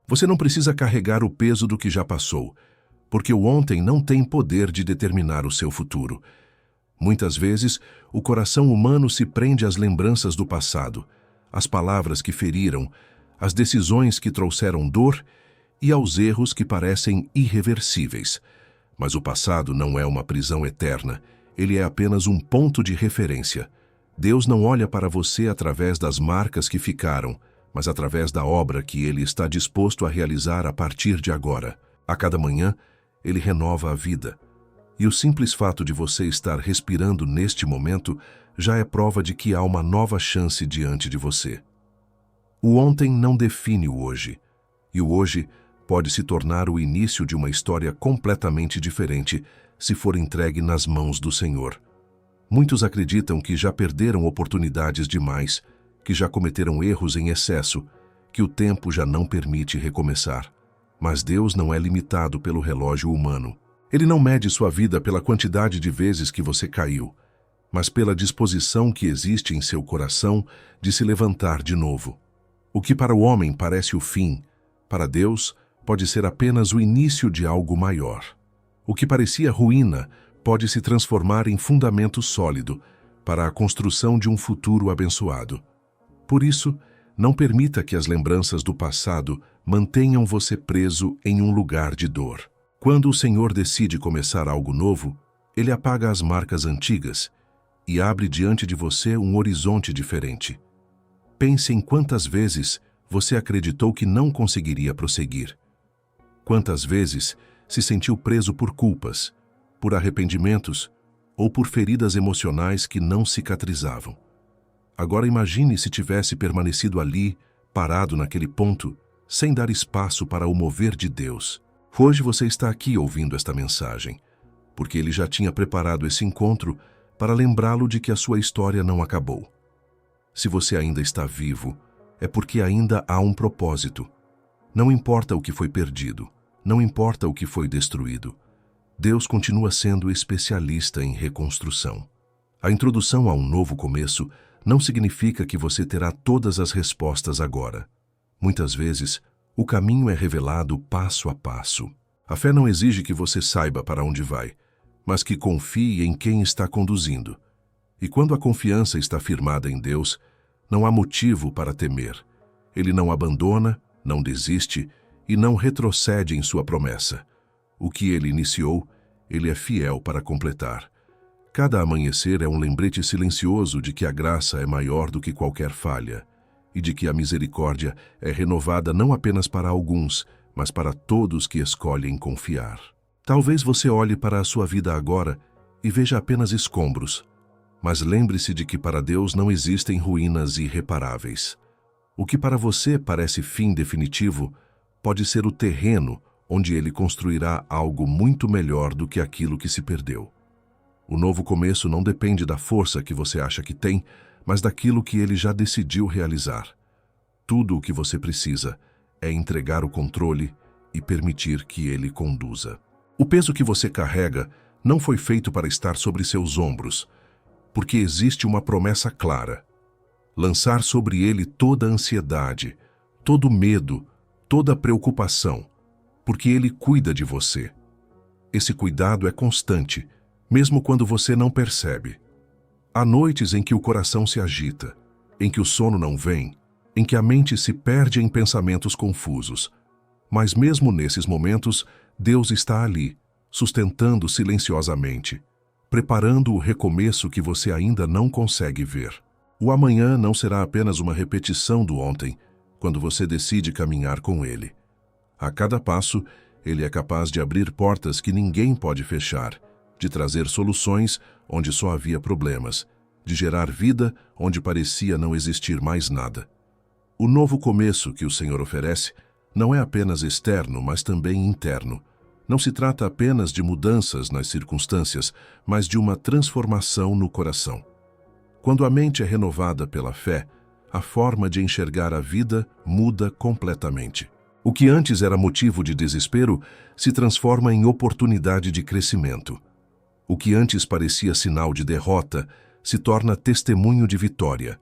Você não precisa carregar o peso do que já passou, porque o ontem não tem poder de determinar o seu futuro. Muitas vezes, o coração humano se prende às lembranças do passado, às palavras que feriram, às decisões que trouxeram dor e aos erros que parecem irreversíveis. Mas o passado não é uma prisão eterna, ele é apenas um ponto de referência. Deus não olha para você através das marcas que ficaram, mas através da obra que Ele está disposto a realizar a partir de agora. A cada manhã, Ele renova a vida. E o simples fato de você estar respirando neste momento já é prova de que há uma nova chance diante de você. O ontem não define o hoje, e o hoje pode se tornar o início de uma história completamente diferente se for entregue nas mãos do Senhor. Muitos acreditam que já perderam oportunidades demais, que já cometeram erros em excesso, que o tempo já não permite recomeçar. Mas Deus não é limitado pelo relógio humano. Ele não mede sua vida pela quantidade de vezes que você caiu, mas pela disposição que existe em seu coração de se levantar de novo. O que para o homem parece o fim, para Deus pode ser apenas o início de algo maior. O que parecia ruína pode se transformar em fundamento sólido para a construção de um futuro abençoado. Por isso, não permita que as lembranças do passado mantenham você preso em um lugar de dor. Quando o Senhor decide começar algo novo, Ele apaga as marcas antigas e abre diante de você um horizonte diferente. Pense em quantas vezes você acreditou que não conseguiria prosseguir. Quantas vezes se sentiu preso por culpas, por arrependimentos ou por feridas emocionais que não cicatrizavam. Agora imagine se tivesse permanecido ali, parado naquele ponto, sem dar espaço para o mover de Deus. Hoje você está aqui ouvindo esta mensagem, porque Ele já tinha preparado esse encontro para lembrá-lo de que a sua história não acabou. Se você ainda está vivo, é porque ainda há um propósito. Não importa o que foi perdido, não importa o que foi destruído. Deus continua sendo especialista em reconstrução. A introdução a um novo começo não significa que você terá todas as respostas agora. Muitas vezes, o caminho é revelado passo a passo. A fé não exige que você saiba para onde vai, mas que confie em quem está conduzindo. E quando a confiança está firmada em Deus, não há motivo para temer. Ele não abandona, não desiste e não retrocede em sua promessa. O que Ele iniciou, Ele é fiel para completar. Cada amanhecer é um lembrete silencioso de que a graça é maior do que qualquer falha e de que a misericórdia é renovada não apenas para alguns, mas para todos que escolhem confiar. Talvez você olhe para a sua vida agora e veja apenas escombros, mas lembre-se de que para Deus não existem ruínas irreparáveis. O que para você parece fim definitivo pode ser o terreno onde Ele construirá algo muito melhor do que aquilo que se perdeu. O novo começo não depende da força que você acha que tem, mas daquilo que Ele já decidiu realizar. Tudo o que você precisa é entregar o controle e permitir que Ele conduza. O peso que você carrega não foi feito para estar sobre seus ombros, porque existe uma promessa clara. Lançar sobre Ele toda a ansiedade, todo o medo, toda a preocupação, porque Ele cuida de você. Esse cuidado é constante, mesmo quando você não percebe. Há noites em que o coração se agita, em que o sono não vem, em que a mente se perde em pensamentos confusos. Mas mesmo nesses momentos, Deus está ali, sustentando silenciosamente, preparando o recomeço que você ainda não consegue ver. O amanhã não será apenas uma repetição do ontem, quando você decide caminhar com Ele. A cada passo, Ele é capaz de abrir portas que ninguém pode fechar, de trazer soluções onde só havia problemas, de gerar vida onde parecia não existir mais nada. O novo começo que o Senhor oferece não é apenas externo, mas também interno. Não se trata apenas de mudanças nas circunstâncias, mas de uma transformação no coração. Quando a mente é renovada pela fé, a forma de enxergar a vida muda completamente. O que antes era motivo de desespero se transforma em oportunidade de crescimento. O que antes parecia sinal de derrota se torna testemunho de vitória.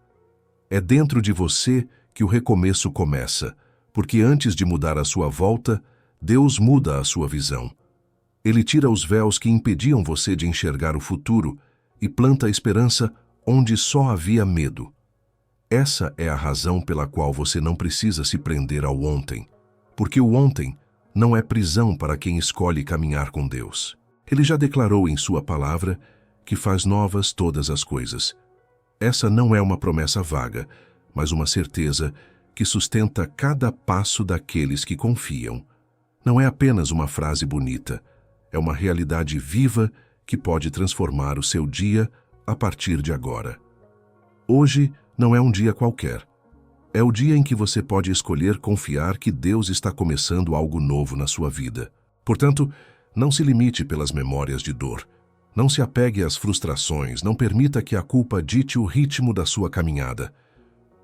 É dentro de você que o recomeço começa, Porque antes de mudar a sua volta, Deus muda a sua visão. Ele tira os véus que impediam você de enxergar o futuro e planta a esperança onde só havia medo. Essa é a razão pela qual você não precisa se prender ao ontem, porque o ontem não é prisão para quem escolhe caminhar com Deus. Ele já declarou em sua palavra que faz novas todas as coisas. Essa não é uma promessa vaga, mas uma certeza que sustenta cada passo daqueles que confiam. Não é apenas uma frase bonita, é uma realidade viva que pode transformar o seu dia a partir de agora. Hoje não é um dia qualquer. É o dia em que você pode escolher confiar que Deus está começando algo novo na sua vida. Portanto, não se limite pelas memórias de dor. Não se apegue às frustrações, não permita que a culpa dite o ritmo da sua caminhada.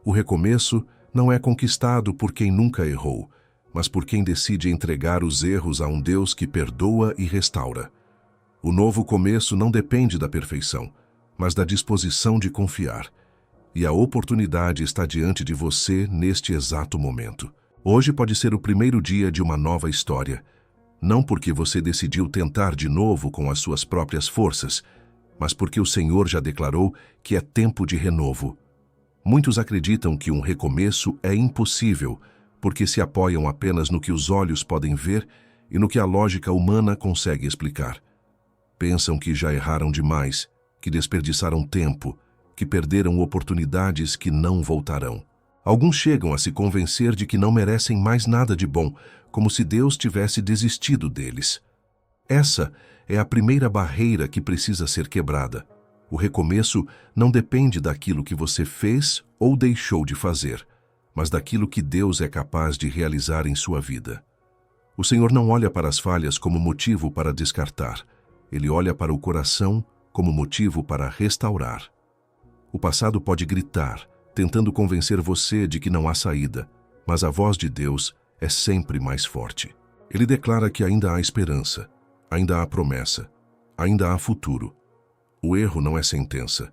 O recomeço não é conquistado por quem nunca errou, mas por quem decide entregar os erros a um Deus que perdoa e restaura. O novo começo não depende da perfeição, mas da disposição de confiar. E a oportunidade está diante de você neste exato momento. Hoje pode ser o primeiro dia de uma nova história, não porque você decidiu tentar de novo com as suas próprias forças, mas porque o Senhor já declarou que é tempo de renovo. Muitos acreditam que um recomeço é impossível, porque se apoiam apenas no que os olhos podem ver e no que a lógica humana consegue explicar. Pensam que já erraram demais, que desperdiçaram tempo, que perderam oportunidades que não voltarão. Alguns chegam a se convencer de que não merecem mais nada de bom, como se Deus tivesse desistido deles. Essa é a primeira barreira que precisa ser quebrada. O recomeço não depende daquilo que você fez ou deixou de fazer, mas daquilo que Deus é capaz de realizar em sua vida. O Senhor não olha para as falhas como motivo para descartar. Ele olha para o coração como motivo para restaurar. O passado pode gritar, tentando convencer você de que não há saída, mas a voz de Deus é sempre mais forte. Ele declara que ainda há esperança, ainda há promessa, ainda há futuro. O erro não é sentença,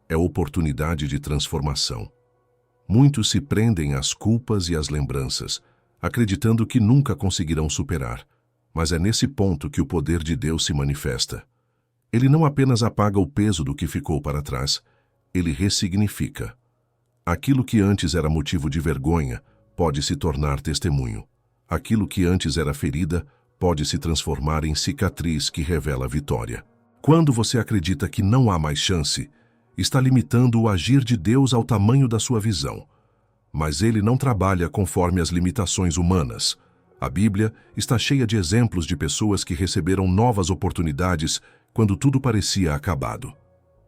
é oportunidade de transformação. Muitos se prendem às culpas e às lembranças, acreditando que nunca conseguirão superar, mas é nesse ponto que o poder de Deus se manifesta. Ele não apenas apaga o peso do que ficou para trás, ele ressignifica. Aquilo que antes era motivo de vergonha pode se tornar testemunho. Aquilo que antes era ferida pode se transformar em cicatriz que revela vitória. Quando você acredita que não há mais chance, está limitando o agir de Deus ao tamanho da sua visão. Mas ele não trabalha conforme as limitações humanas. A Bíblia está cheia de exemplos de pessoas que receberam novas oportunidades quando tudo parecia acabado.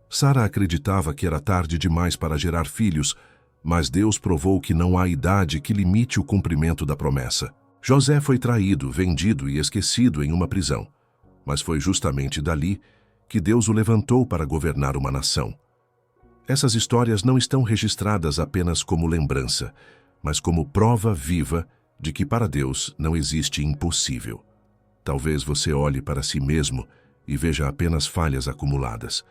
Sara acreditava que era tarde demais para gerar filhos, mas Deus provou que não há idade que limite o cumprimento da promessa. José foi traído, vendido e esquecido em uma prisão, mas foi justamente dali que Deus o levantou para governar uma nação. Essas histórias não estão registradas apenas como lembrança, mas como prova viva de que para Deus não existe impossível. Talvez você olhe para si mesmo e veja apenas falhas acumuladas.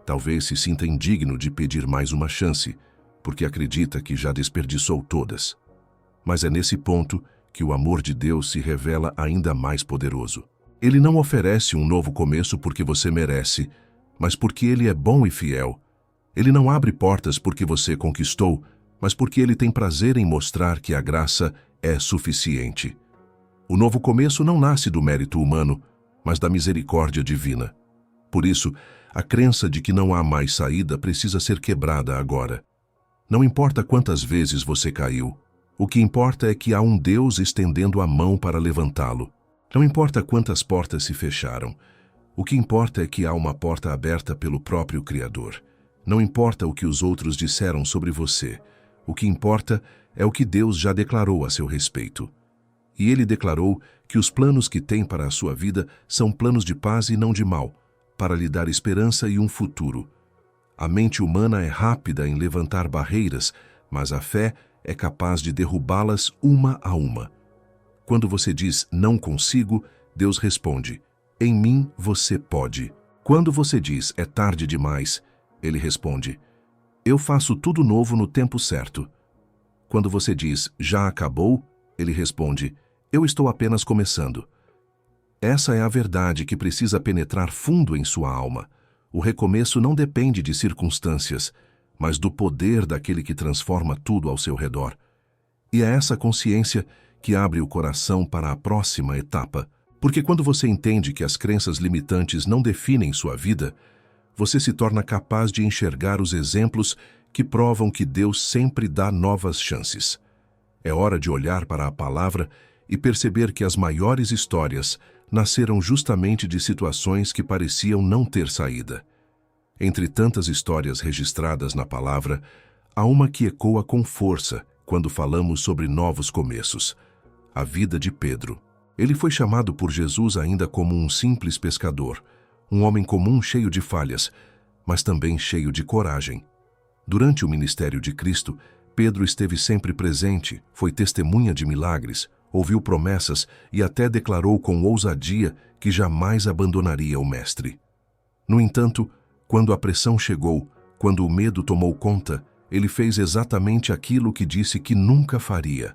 Talvez se sinta indigno de pedir mais uma chance, porque acredita que já desperdiçou todas. Mas é nesse ponto que o amor de Deus se revela ainda mais poderoso. Ele não oferece um novo começo porque você merece, mas porque Ele é bom e fiel. Ele não abre portas porque você conquistou, mas porque Ele tem prazer em mostrar que a graça é suficiente. O novo começo não nasce do mérito humano, mas da misericórdia divina. Por isso, a crença de que não há mais saída precisa ser quebrada agora. Não importa quantas vezes você caiu, o que importa é que há um Deus estendendo a mão para levantá-lo. Não importa quantas portas se fecharam, o que importa é que há uma porta aberta pelo próprio Criador. Não importa o que os outros disseram sobre você, o que importa é o que Deus já declarou a seu respeito. E Ele declarou que os planos que tem para a sua vida são planos de paz e não de mal, para lhe dar esperança e um futuro. A mente humana é rápida em levantar barreiras, mas a fé é capaz de derrubá-las uma a uma. Quando você diz não consigo, Deus responde: em mim você pode. Quando você diz é tarde demais, Ele responde: eu faço tudo novo no tempo certo. Quando você diz já acabou, Ele responde: eu estou apenas começando. Essa é a verdade que precisa penetrar fundo em sua alma. O recomeço não depende de circunstâncias, mas do poder daquele que transforma tudo ao seu redor. E é essa consciência que abre o coração para a próxima etapa. Porque quando você entende que as crenças limitantes não definem sua vida, você se torna capaz de enxergar os exemplos que provam que Deus sempre dá novas chances. É hora de olhar para a palavra e perceber que as maiores histórias nasceram justamente de situações que pareciam não ter saída. Entre tantas histórias registradas na palavra, há uma que ecoa com força quando falamos sobre novos começos: a vida de Pedro. Ele foi chamado por Jesus ainda como um simples pescador, um homem comum cheio de falhas, mas também cheio de coragem. Durante o ministério de Cristo, Pedro esteve sempre presente, foi testemunha de milagres, ouviu promessas e até declarou com ousadia que jamais abandonaria o Mestre. No entanto, quando a pressão chegou, quando o medo tomou conta, ele fez exatamente aquilo que disse que nunca faria.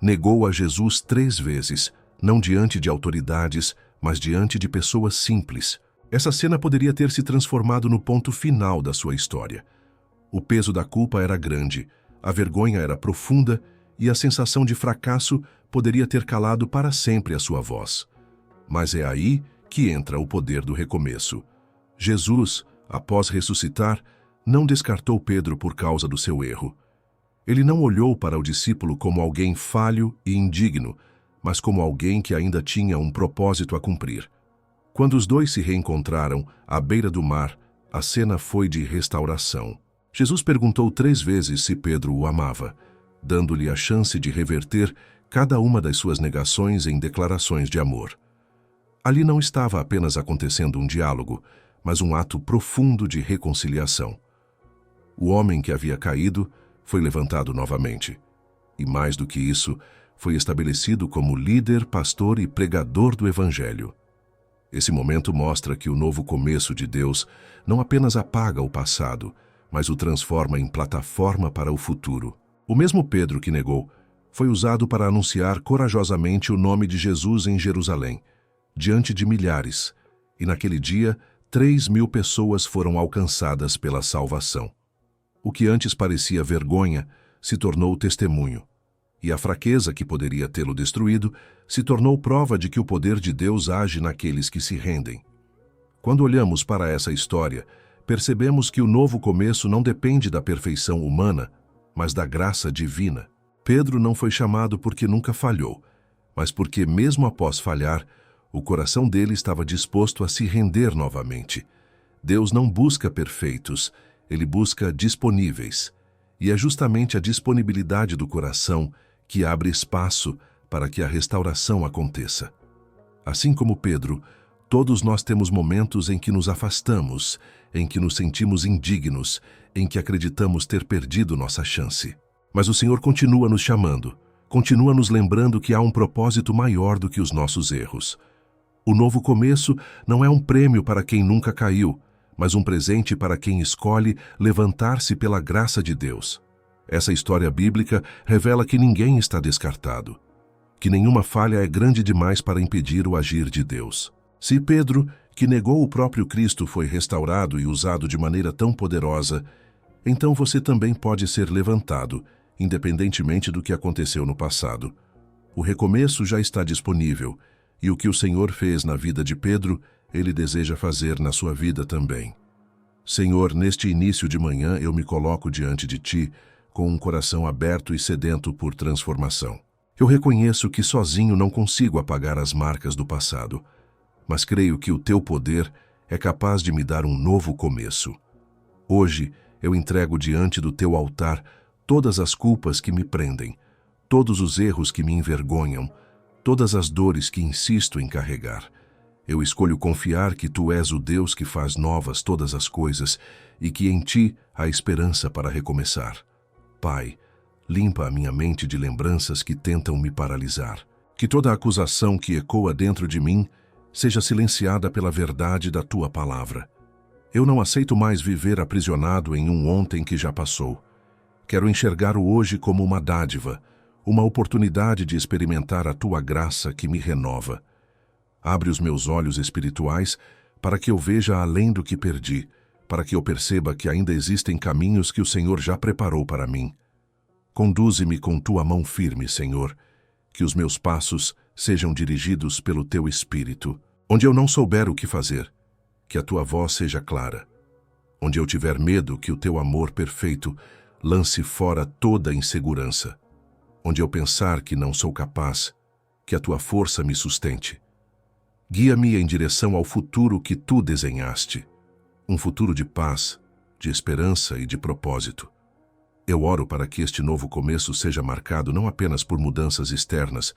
Negou a Jesus 3 vezes, não diante de autoridades, mas diante de pessoas simples. Essa cena poderia ter se transformado no ponto final da sua história. O peso da culpa era grande, a vergonha era profunda e a sensação de fracasso poderia ter calado para sempre a sua voz. Mas é aí que entra o poder do recomeço. Jesus, após ressuscitar, não descartou Pedro por causa do seu erro. Ele não olhou para o discípulo como alguém falho e indigno, mas como alguém que ainda tinha um propósito a cumprir. Quando os dois se reencontraram à beira do mar, a cena foi de restauração. Jesus perguntou 3 vezes se Pedro o amava, dando-lhe a chance de reverter cada uma das suas negações em declarações de amor. Ali não estava apenas acontecendo um diálogo, mas um ato profundo de reconciliação. O homem que havia caído foi levantado novamente. E mais do que isso, foi estabelecido como líder, pastor e pregador do Evangelho. Esse momento mostra que o novo começo de Deus não apenas apaga o passado, mas o transforma em plataforma para o futuro. O mesmo Pedro que negou foi usado para anunciar corajosamente o nome de Jesus em Jerusalém, diante de milhares, e naquele dia 3.000 pessoas foram alcançadas pela salvação. O que antes parecia vergonha se tornou testemunho, e a fraqueza que poderia tê-lo destruído se tornou prova de que o poder de Deus age naqueles que se rendem. Quando olhamos para essa história, percebemos que o novo começo não depende da perfeição humana, mas da graça divina. Pedro não foi chamado porque nunca falhou, mas porque, mesmo após falhar, o coração dele estava disposto a se render novamente. Deus não busca perfeitos, ele busca disponíveis. E é justamente a disponibilidade do coração que abre espaço para que a restauração aconteça. Assim como Pedro, todos nós temos momentos em que nos afastamos, em que nos sentimos indignos, em que acreditamos ter perdido nossa chance. Mas o Senhor continua nos chamando, continua nos lembrando que há um propósito maior do que os nossos erros. O novo começo não é um prêmio para quem nunca caiu, mas um presente para quem escolhe levantar-se pela graça de Deus. Essa história bíblica revela que ninguém está descartado, que nenhuma falha é grande demais para impedir o agir de Deus. Se Pedro, que negou o próprio Cristo, foi restaurado e usado de maneira tão poderosa, então você também pode ser levantado, independentemente do que aconteceu no passado. O recomeço já está disponível, e o que o Senhor fez na vida de Pedro, Ele deseja fazer na sua vida também. Senhor, neste início de manhã eu me coloco diante de Ti, com um coração aberto e sedento por transformação. Eu reconheço que sozinho não consigo apagar as marcas do passado, mas creio que o Teu poder é capaz de me dar um novo começo. Hoje, eu entrego diante do Teu altar todas as culpas que me prendem, todos os erros que me envergonham, todas as dores que insisto em carregar. Eu escolho confiar que Tu és o Deus que faz novas todas as coisas e que em Ti há esperança para recomeçar. Pai, limpa a minha mente de lembranças que tentam me paralisar. Que toda acusação que ecoa dentro de mim seja silenciada pela verdade da Tua palavra. Eu não aceito mais viver aprisionado em um ontem que já passou. Quero enxergar o hoje como uma dádiva, uma oportunidade de experimentar a tua graça que me renova. Abre os meus olhos espirituais para que eu veja além do que perdi, para que eu perceba que ainda existem caminhos que o Senhor já preparou para mim. Conduze-me com tua mão firme, Senhor, que os meus passos sejam dirigidos pelo teu Espírito. Onde eu não souber o que fazer, que a tua voz seja clara. Onde eu tiver medo, que o teu amor perfeito lance fora toda insegurança. Onde eu pensar que não sou capaz, que a tua força me sustente. Guia-me em direção ao futuro que tu desenhaste. Um futuro de paz, de esperança e de propósito. Eu oro para que este novo começo seja marcado não apenas por mudanças externas,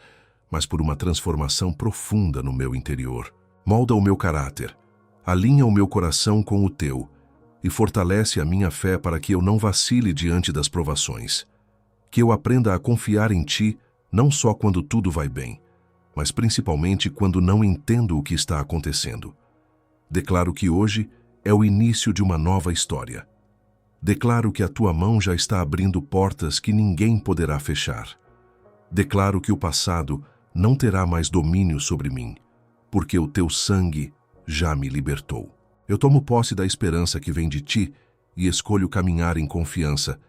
mas por uma transformação profunda no meu interior. Molda o meu caráter, alinha o meu coração com o teu e fortalece a minha fé para que eu não vacile diante das provações. Que eu aprenda a confiar em ti não só quando tudo vai bem, mas principalmente quando não entendo o que está acontecendo. Declaro que hoje é o início de uma nova história. Declaro que a tua mão já está abrindo portas que ninguém poderá fechar. Declaro que o passado não terá mais domínio sobre mim, porque o teu sangue já me libertou. Eu tomo posse da esperança que vem de ti e escolho caminhar em confiança.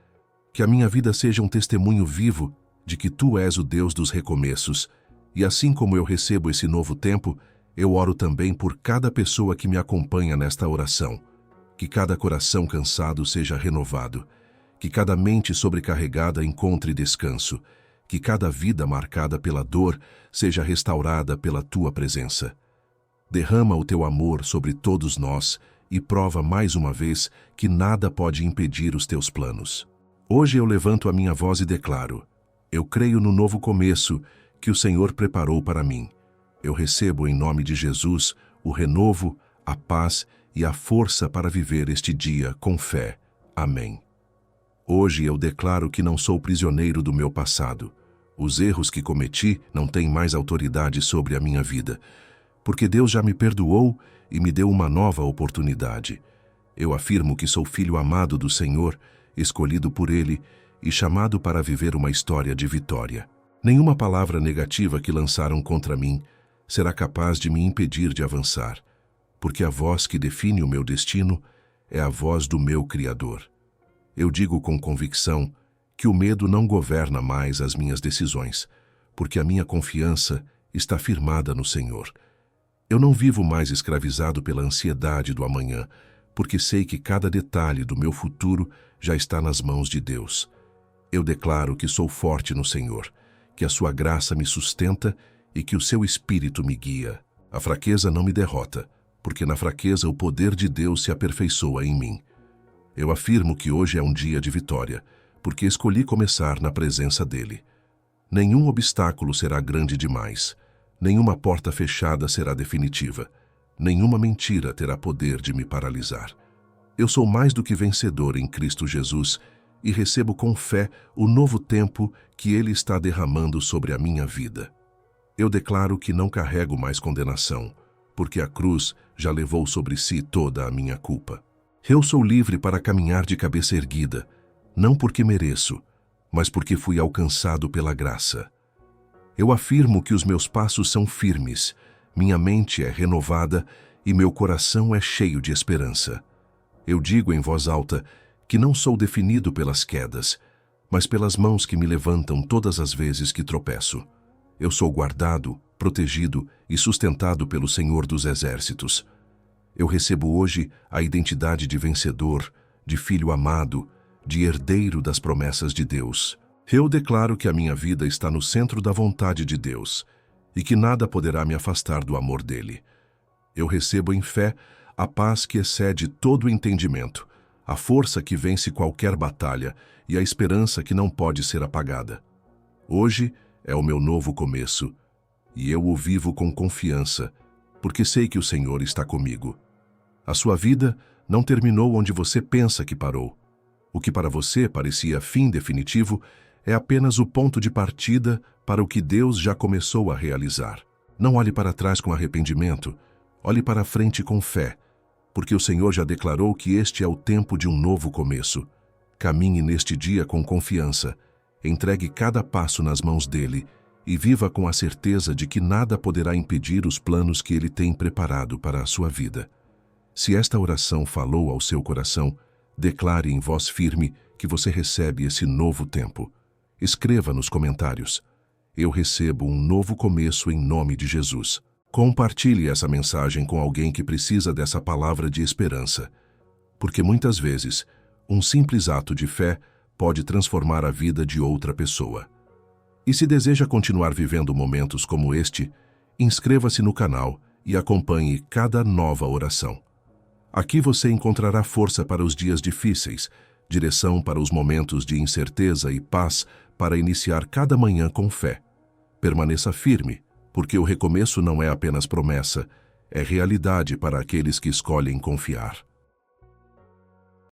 Que a minha vida seja um testemunho vivo de que tu és o Deus dos recomeços, e assim como eu recebo esse novo tempo, eu oro também por cada pessoa que me acompanha nesta oração. Que cada coração cansado seja renovado, que cada mente sobrecarregada encontre descanso, que cada vida marcada pela dor seja restaurada pela tua presença. Derrama o teu amor sobre todos nós e prova mais uma vez que nada pode impedir os teus planos. Hoje eu levanto a minha voz e declaro: eu creio no novo começo que o Senhor preparou para mim. Eu recebo em nome de Jesus o renovo, a paz e a força para viver este dia com fé. Amém. Hoje eu declaro que não sou prisioneiro do meu passado. Os erros que cometi não têm mais autoridade sobre a minha vida, porque Deus já me perdoou e me deu uma nova oportunidade. Eu afirmo que sou filho amado do Senhor, escolhido por Ele e chamado para viver uma história de vitória. Nenhuma palavra negativa que lançaram contra mim será capaz de me impedir de avançar, porque a voz que define o meu destino é a voz do meu Criador. Eu digo com convicção que o medo não governa mais as minhas decisões, porque a minha confiança está firmada no Senhor. Eu não vivo mais escravizado pela ansiedade do amanhã, porque sei que cada detalhe do meu futuro já está nas mãos de Deus. Eu declaro que sou forte no Senhor, que a sua graça me sustenta e que o seu Espírito me guia. A fraqueza não me derrota, porque na fraqueza o poder de Deus se aperfeiçoa em mim. Eu afirmo que hoje é um dia de vitória, porque escolhi começar na presença dele. Nenhum obstáculo será grande demais, nenhuma porta fechada será definitiva, nenhuma mentira terá poder de me paralisar. Eu sou mais do que vencedor em Cristo Jesus e recebo com fé o novo tempo que Ele está derramando sobre a minha vida. Eu declaro que não carrego mais condenação, porque a cruz já levou sobre si toda a minha culpa. Eu sou livre para caminhar de cabeça erguida, não porque mereço, mas porque fui alcançado pela graça. Eu afirmo que os meus passos são firmes, minha mente é renovada e meu coração é cheio de esperança. Eu digo em voz alta que não sou definido pelas quedas, mas pelas mãos que me levantam todas as vezes que tropeço. Eu sou guardado, protegido e sustentado pelo Senhor dos Exércitos. Eu recebo hoje a identidade de vencedor, de filho amado, de herdeiro das promessas de Deus. Eu declaro que a minha vida está no centro da vontade de Deus e que nada poderá me afastar do amor dele. Eu recebo em fé a paz que excede todo o entendimento, a força que vence qualquer batalha e a esperança que não pode ser apagada. Hoje é o meu novo começo e eu o vivo com confiança, porque sei que o Senhor está comigo. A sua vida não terminou onde você pensa que parou. O que para você parecia fim definitivo é apenas o ponto de partida para o que Deus já começou a realizar. Não olhe para trás com arrependimento, olhe para a frente com fé, porque o Senhor já declarou que este é o tempo de um novo começo. Caminhe neste dia com confiança. Entregue cada passo nas mãos dele e viva com a certeza de que nada poderá impedir os planos que ele tem preparado para a sua vida. Se esta oração falou ao seu coração, declare em voz firme que você recebe esse novo tempo. Escreva nos comentários: eu recebo um novo começo em nome de Jesus. Compartilhe essa mensagem com alguém que precisa dessa palavra de esperança, porque muitas vezes um simples ato de fé pode transformar a vida de outra pessoa. E se deseja continuar vivendo momentos como este, inscreva-se no canal e acompanhe cada nova oração. Aqui você encontrará força para os dias difíceis, direção para os momentos de incerteza e paz para iniciar cada manhã com fé. Permaneça firme, porque o recomeço não é apenas promessa, é realidade para aqueles que escolhem confiar.